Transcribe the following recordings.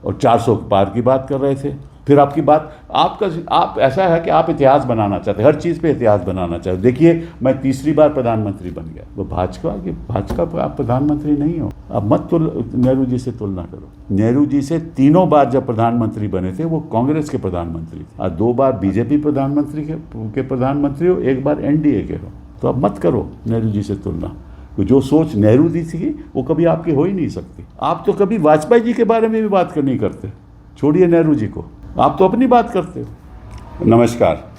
और 400 पार की बात कर रहे थे। फिर आपकी बात, आप ऐसा है कि आप इतिहास बनाना चाहते, हर चीज़ पे इतिहास बनाना चाहते। देखिए, मैं तीसरी बार प्रधानमंत्री बन गया, वो भाजपा का आप प्रधानमंत्री नहीं हो। अब मत नेहरू जी से तुलना करो। नेहरू जी से 3 बार जब प्रधानमंत्री बने थे वो कांग्रेस के प्रधानमंत्री थे, और 2 बार बीजेपी प्रधानमंत्री के प्रधानमंत्री हो, 1 बार एनडीए के हो। तो अब मत करो नेहरू जी से तुलना। जो सोच नेहरू जी थी वो कभी आपकी हो ही नहीं सकती। आप तो कभी वाजपेयी जी के बारे में भी बात नहीं करते, छोड़िए नेहरू जी को, आप तो अपनी बात करते हो। नमस्कार।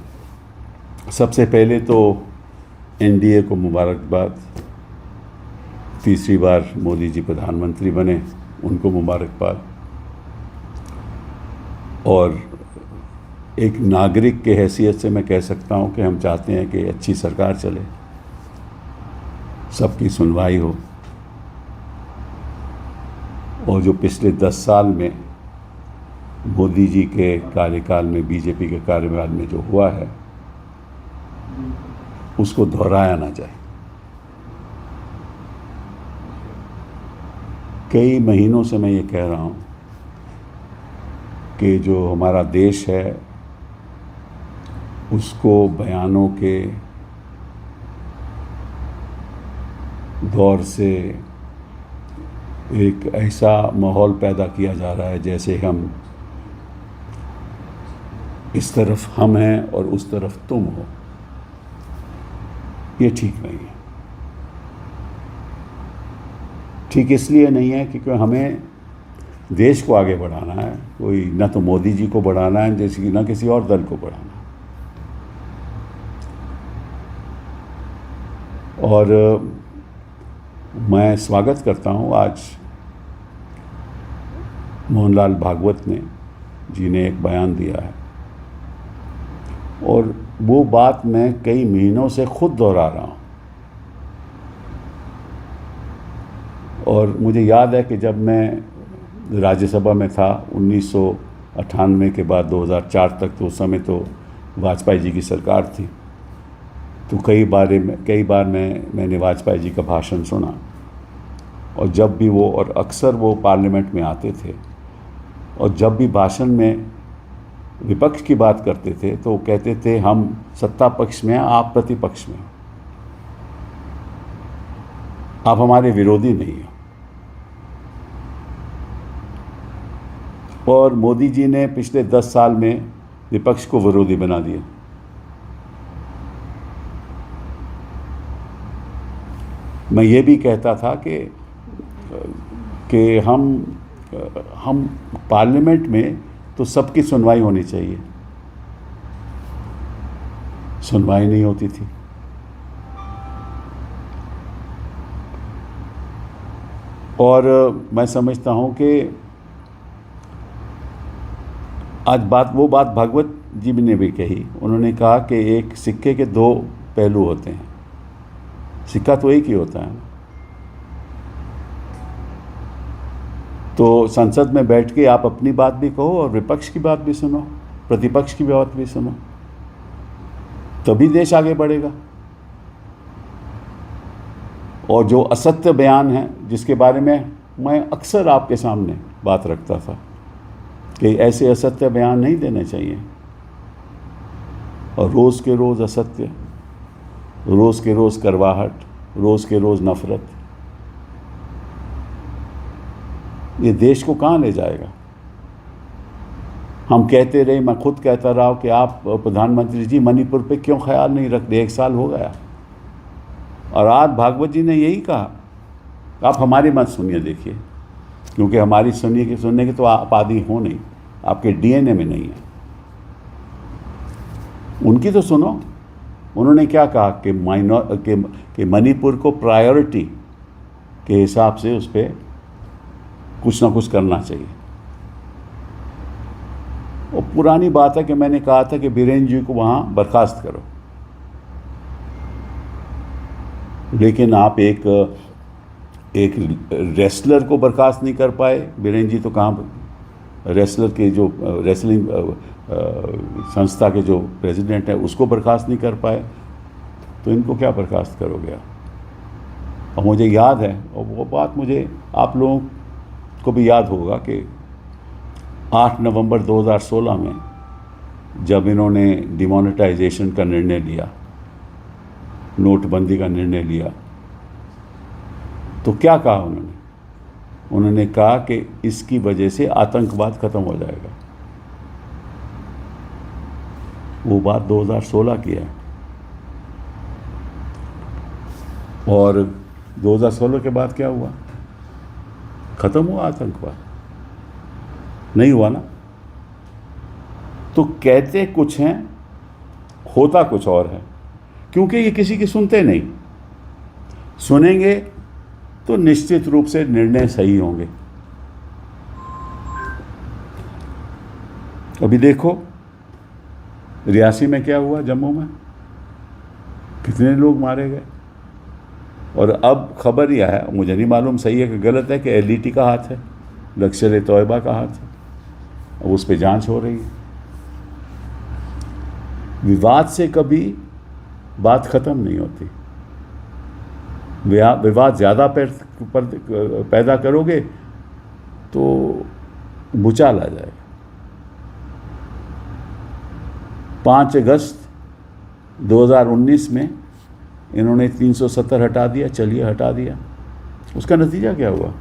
सबसे पहले तो एनडीए को मुबारकबाद, तीसरी बार मोदी जी प्रधानमंत्री बने, उनको मुबारकबाद। और एक नागरिक के हैसियत से मैं कह सकता हूं कि हम चाहते हैं कि अच्छी सरकार चले, सबकी सुनवाई हो, और जो पिछले 10 साल में मोदी जी के कार्यकाल में, बीजेपी के कार्यकाल में जो हुआ है उसको दोहराया ना जाए। कई महीनों से मैं ये कह रहा हूँ कि जो हमारा देश है उसको बयानों के दौर से एक ऐसा माहौल पैदा किया जा रहा है जैसे हम इस तरफ हम हैं और उस तरफ तुम हो। ये ठीक नहीं है। ठीक इसलिए नहीं है क्योंकि हमें देश को आगे बढ़ाना है, कोई न तो मोदी जी को बढ़ाना है जैसे कि न किसी और दल को बढ़ाना है। और मैं स्वागत करता हूँ आज मोहनलाल भागवत जी ने एक बयान दिया है, और वो बात मैं कई महीनों से खुद दोहरा रहा हूँ। और मुझे याद है कि जब मैं राज्यसभा में था 1998 के बाद 2004 तक, तो उस समय तो वाजपेयी जी की सरकार थी, तो कई बार मैंने वाजपेयी जी का भाषण सुना। और जब भी वो, और अक्सर वो पार्लियामेंट में आते थे, और जब भी भाषण में विपक्ष की बात करते थे तो कहते थे हम सत्ता पक्ष में हैं, आप प्रतिपक्ष में, आप हमारे विरोधी नहीं हैं। और मोदी जी ने पिछले 10 साल में विपक्ष को विरोधी बना दिया। मैं ये भी कहता था कि हम पार्लियामेंट में तो सबकी सुनवाई होनी चाहिए, सुनवाई नहीं होती थी। और मैं समझता हूं कि आज वो बात भागवत जी ने भी कही। उन्होंने कहा कि एक सिक्के के 2 पहलू होते हैं, सिक्का तो एक ही होता है। तो संसद में बैठ के आप अपनी बात भी कहो और विपक्ष की बात भी सुनो, प्रतिपक्ष की बात भी सुनो, तभी देश आगे बढ़ेगा। और जो असत्य बयान है जिसके बारे में मैं अक्सर आपके सामने बात रखता था कि ऐसे असत्य बयान नहीं देने चाहिए, और रोज़ के रोज़ असत्य, रोज़ के रोज़ करवाहट, रोज़ के रोज़ नफरत, ये देश को कहाँ ले जाएगा। हम कहते रहे, मैं खुद कहता रहा कि आप प्रधानमंत्री जी मणिपुर पे क्यों ख्याल नहीं रखते, 1 साल हो गया। और आज भागवत जी ने यही कहा, आप हमारी मत सुनिए, देखिए, क्योंकि हमारी सुनने के तो आप आदि हो नहीं, आपके डीएनए में नहीं है। उनकी तो सुनो। उन्होंने क्या कहा कि मणिपुर को प्रायोरिटी के हिसाब से उस पर कुछ ना कुछ करना चाहिए। और पुरानी बात है कि मैंने कहा था कि बीरेन जी को वहाँ बर्खास्त करो, लेकिन आप एक रेसलर को बर्खास्त नहीं कर पाए। बीरेन जी तो कहाँ, रेसलर के जो रेसलिंग संस्था के जो प्रेसिडेंट हैं उसको बर्खास्त नहीं कर पाए, तो इनको क्या बर्खास्त करोगे आप। और मुझे याद है, और वो बात मुझे आप लोगों को भी याद होगा, कि 8 नवंबर 2016 में जब इन्होंने डिमोनेटाइजेशन का निर्णय लिया, नोटबंदी का निर्णय लिया, तो क्या कहा उन्होंने? उन्होंने कहा कि इसकी वजह से आतंकवाद खत्म हो जाएगा। वो बात 2016 की है, और 2016 के बाद क्या हुआ? खत्म हुआ आतंकवाद? नहीं हुआ ना। तो कहते कुछ हैं, होता कुछ और है, क्योंकि ये किसी की सुनते नहीं। सुनेंगे तो निश्चित रूप से निर्णय सही होंगे। अभी देखो रियासी में क्या हुआ, जम्मू में कितने लोग मारे गए, और अब खबर यह है, मुझे नहीं मालूम सही है कि गलत है, कि एलईटी का हाथ है, लश्कर-ए-तोयबा का हाथ है, अब उस पर जांच हो रही है। विवाद से कभी बात खत्म नहीं होती। विवाद ज़्यादा पैदा करोगे तो भूचाल आ जाएगा। 5 अगस्त 2019 में इन्होंने 370 हटा दिया, चलिए हटा दिया। उसका नतीजा क्या हुआ?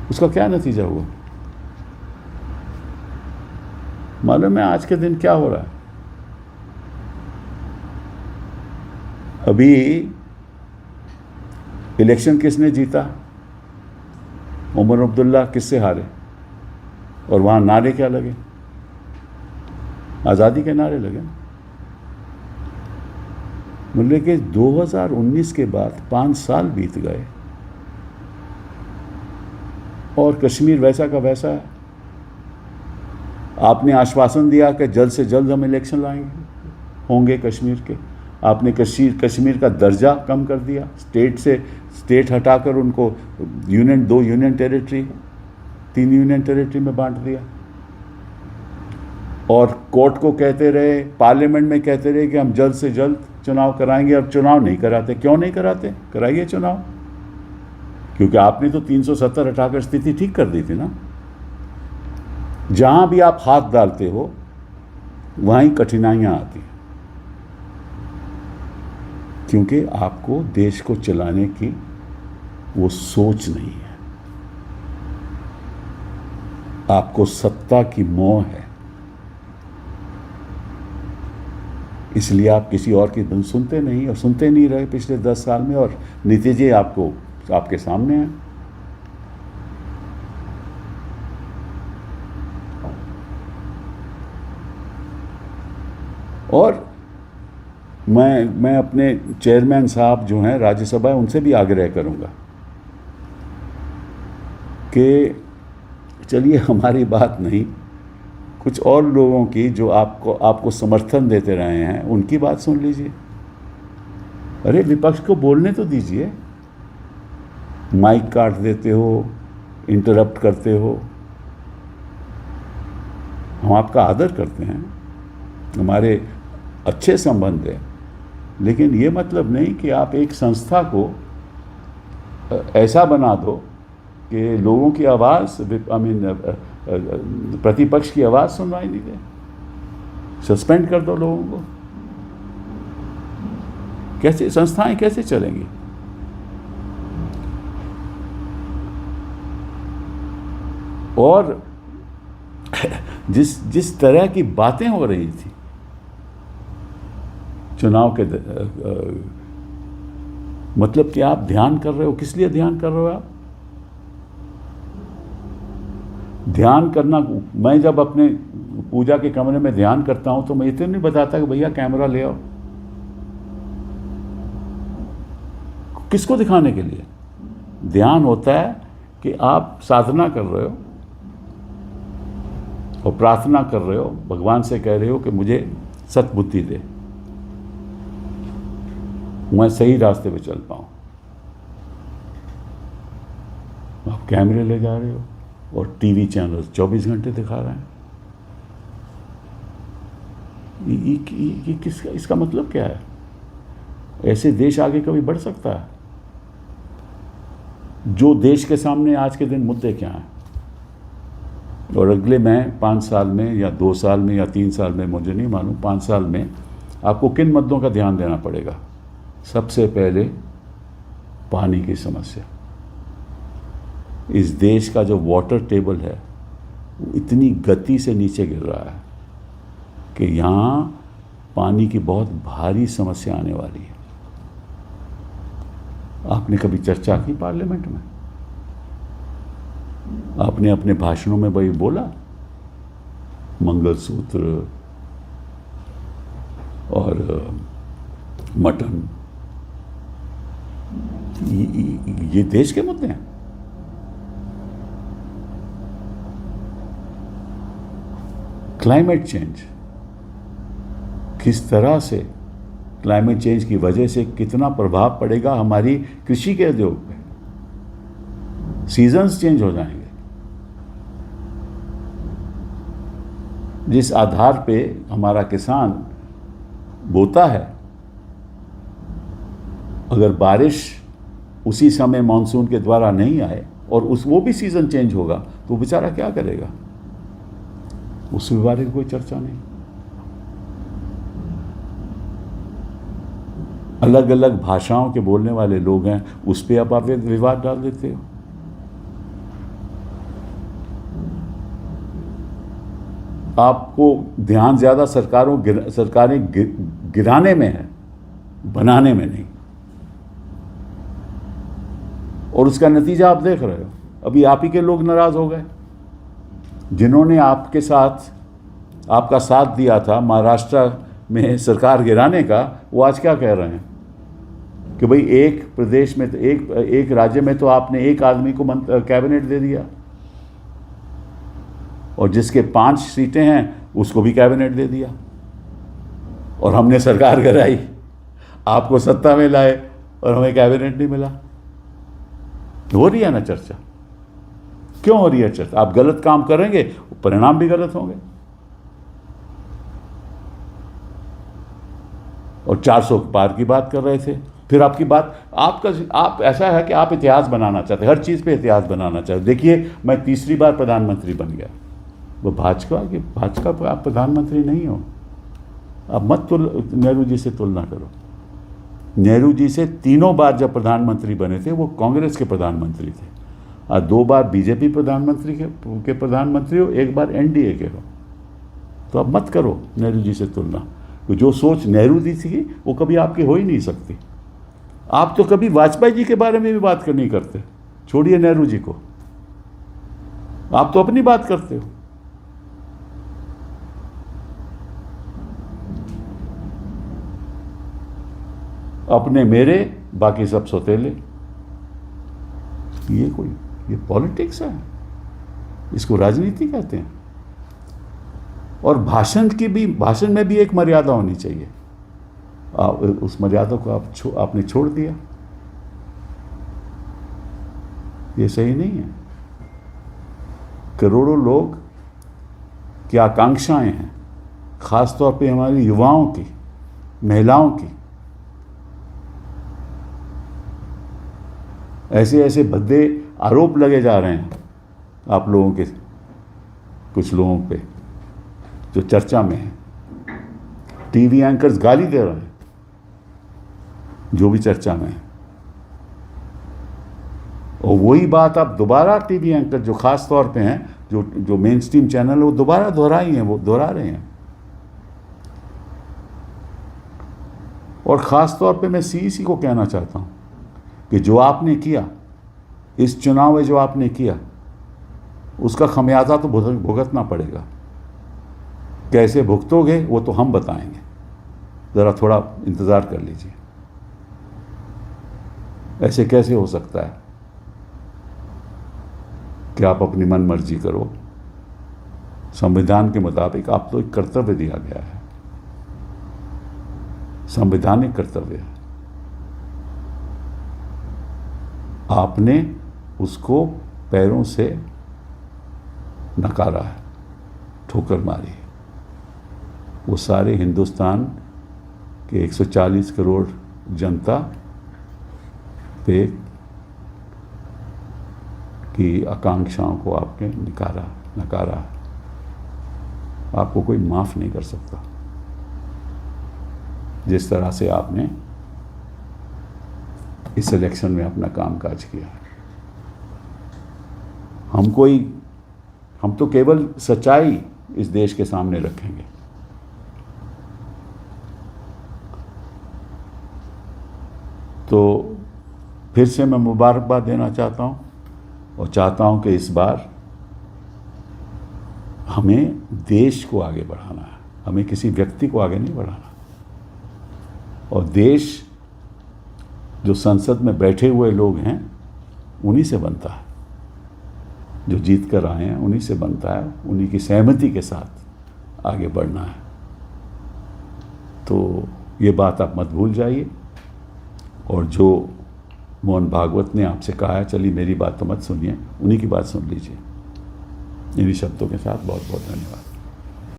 उसका क्या नतीजा हुआ मालूम है? आज के दिन क्या हो रहा है? अभी इलेक्शन किसने जीता? उमर अब्दुल्ला किससे हारे? और वहाँ नारे क्या लगे? आज़ादी के नारे लगे। मतलब कि 2019 के बाद 5 साल बीत गए और कश्मीर वैसा का वैसा है। आपने आश्वासन दिया कि जल्द से जल्द हम इलेक्शन लाएंगे, होंगे कश्मीर के। आपने कश्मीर का दर्जा कम कर दिया, स्टेट हटाकर उनको union, 2 union territory, 3 union territory में बांट दिया। और कोर्ट को कहते रहे, पार्लियामेंट में कहते रहे कि हम जल्द से जल्द चुनाव कराएंगे। अब चुनाव नहीं कराते। क्यों नहीं कराते? कराइए चुनाव, क्योंकि आपने तो 370 हटाकर स्थिति ठीक कर दी थी ना। जहां भी आप हाथ डालते हो वहीं कठिनाइयां आती हैं, क्योंकि आपको देश को चलाने की वो सोच नहीं है, आपको सत्ता की मोह है। इसलिए आप किसी और की धुन सुनते नहीं, और सुनते नहीं रहे पिछले 10 साल में, और नतीजे आपके सामने हैं। और मैं अपने चेयरमैन साहब जो हैं राज्यसभा, उनसे भी आग्रह करूंगा कि चलिए हमारी बात नहीं, कुछ और लोगों की जो आपको समर्थन देते रहे हैं उनकी बात सुन लीजिए। अरे विपक्ष को बोलने तो दीजिए। माइक काट देते हो, इंटरप्ट करते हो। हम आपका आदर करते हैं, हमारे अच्छे संबंध है, लेकिन ये मतलब नहीं कि आप एक संस्था को ऐसा बना दो कि लोगों की आवाज़, प्रतिपक्ष की आवाज़ सुनवाई नहीं दे। सस्पेंड कर दो लोगों को। कैसे संस्थाएं कैसे चलेंगी? और जिस तरह की बातें हो रही थी चुनाव के मतलब कि आप ध्यान कर रहे हो, किस लिए ध्यान कर रहे हो? आप ध्यान करना, मैं जब अपने पूजा के कमरे में ध्यान करता हूं तो मैं इतने नहीं बताता कि भैया कैमरा ले आओ। किसको दिखाने के लिए? ध्यान होता है कि आप साधना कर रहे हो और प्रार्थना कर रहे हो, भगवान से कह रहे हो कि मुझे सद्बुद्धि दे, मैं सही रास्ते पे चल पाऊं। आप कैमरे ले जा रहे हो और टीवी चैनल 24 घंटे दिखा रहे हैं। इसका मतलब क्या है? ऐसे देश आगे कभी बढ़ सकता है? जो देश के सामने आज के दिन मुद्दे क्या हैं? और अगले मैं 5 साल में या 2 साल में या 3 साल में, मुझे नहीं मालूम, 5 साल में आपको किन मुद्दों का ध्यान देना पड़ेगा। सबसे पहले पानी की समस्या। इस देश का जो वाटर टेबल है वो इतनी गति से नीचे गिर रहा है कि यहाँ पानी की बहुत भारी समस्या आने वाली है। आपने कभी चर्चा की पार्लियामेंट में? आपने अपने भाषणों में भाई बोला मंगलसूत्र और मटन, ये देश के मुद्दे हैं। क्लाइमेट चेंज, किस तरह से क्लाइमेट चेंज की वजह से कितना प्रभाव पड़ेगा हमारी कृषि के उद्योग पे। सीजन्स चेंज हो जाएंगे। जिस आधार पे हमारा किसान बोता है, अगर बारिश उसी समय मानसून के द्वारा नहीं आए और वो भी सीजन चेंज होगा तो वो बेचारा क्या करेगा? उस बारे में कोई चर्चा नहीं। अलग अलग भाषाओं के बोलने वाले लोग हैं, उस पर आप विवाद डाल देते हो। आपको ध्यान ज़्यादा सरकारें गिराने में है, बनाने में नहीं। और उसका नतीजा आप देख रहे हो। अभी आप ही के लोग नाराज़ हो गए जिन्होंने आपके साथ आपका साथ दिया था महाराष्ट्र में सरकार गिराने का। वो आज क्या कह रहे हैं कि भाई एक प्रदेश में तो एक राज्य में तो आपने एक आदमी को कैबिनेट दे दिया और जिसके 5 सीटें हैं उसको भी कैबिनेट दे दिया, और हमने सरकार गिराई, आपको सत्ता में लाए और हमें कैबिनेट नहीं मिला। हो रही है ना चर्चा? क्यों हो रही है चर्चा? आप गलत काम करेंगे, परिणाम भी गलत होंगे। और 400 पार की बात कर रहे थे। फिर आपकी बात, आप ऐसा है कि आप इतिहास बनाना चाहते, हर चीज़ पे इतिहास बनाना चाहते। देखिए, मैं तीसरी बार प्रधानमंत्री बन गया। वो भाजपा पर आप प्रधानमंत्री नहीं हो। आप मत नेहरू जी से तुलना करो। नेहरू जी से 3 बार जब प्रधानमंत्री बने थे वो कांग्रेस के प्रधानमंत्री थे, और 2 बार बीजेपी प्रधानमंत्री के प्रधानमंत्री हो, 1 बार एनडीए के हो। तो अब मत करो नेहरू जी से तुलना। जो सोच नेहरू जी थी वो कभी आपकी हो ही नहीं सकती। आप तो कभी वाजपेयी जी के बारे में भी बात नहीं करते, छोड़िए नेहरू जी को। आप तो अपनी बात करते हो। अपने मेरे, बाकी सब सौतेले। ये पॉलिटिक्स है, इसको राजनीति कहते हैं। और भाषण में भी एक मर्यादा होनी चाहिए। उस मर्यादा को आपने छोड़ दिया। ये सही नहीं है। करोड़ों लोग की आकांक्षाएं हैं, खासतौर पे हमारी युवाओं की, महिलाओं की। ऐसे भद्दे आरोप लगे जा रहे हैं आप लोगों के, कुछ लोगों पे जो चर्चा में है। टीवी एंकर्स गाली दे रहे हैं जो भी चर्चा में है। और वही बात आप दोबारा टीवी एंकर जो खास तौर पे हैं, जो मेन स्ट्रीम चैनल है, वो दोबारा दोहरा रहे हैं। और ख़ास तौर पे मैं सीईसी को कहना चाहता हूँ कि जो आपने किया, इस चुनाव में जो आपने किया, उसका खमियाजा तो भुगतना पड़ेगा। कैसे भुगतोगे वो तो हम बताएंगे, ज़रा थोड़ा इंतज़ार कर लीजिए। ऐसे कैसे हो सकता है कि आप अपनी मन मर्जी करो? संविधान के मुताबिक आप तो एक कर्तव्य दिया गया है, संवैधानिक कर्तव्य है। आपने उसको पैरों से नकारा है, ठोकर मारी है। वो सारे हिंदुस्तान के 140 करोड़ जनता पे की आकांक्षाओं को आपने नकारा। नकारा है, आपको कोई माफ़ नहीं कर सकता। जिस तरह से आपने इस इलेक्शन में अपना कामकाज किया, हम तो केवल सच्चाई इस देश के सामने रखेंगे। तो फिर से मैं मुबारकबाद देना चाहता हूँ और चाहता हूँ कि इस बार हमें देश को आगे बढ़ाना है, हमें किसी व्यक्ति को आगे नहीं बढ़ाना। और देश जो संसद में बैठे हुए लोग हैं उन्हीं से बनता है, जो जीत कर आए हैं उन्हीं से बनता है, उन्हीं की सहमति के साथ आगे बढ़ना है। तो ये बात आप मत भूल जाइए। और जो मोहन भागवत ने आपसे कहा है, चलिए मेरी बात तो मत सुनिए, उन्हीं की बात सुन लीजिए। इन्हीं शब्दों के साथ बहुत बहुत धन्यवाद।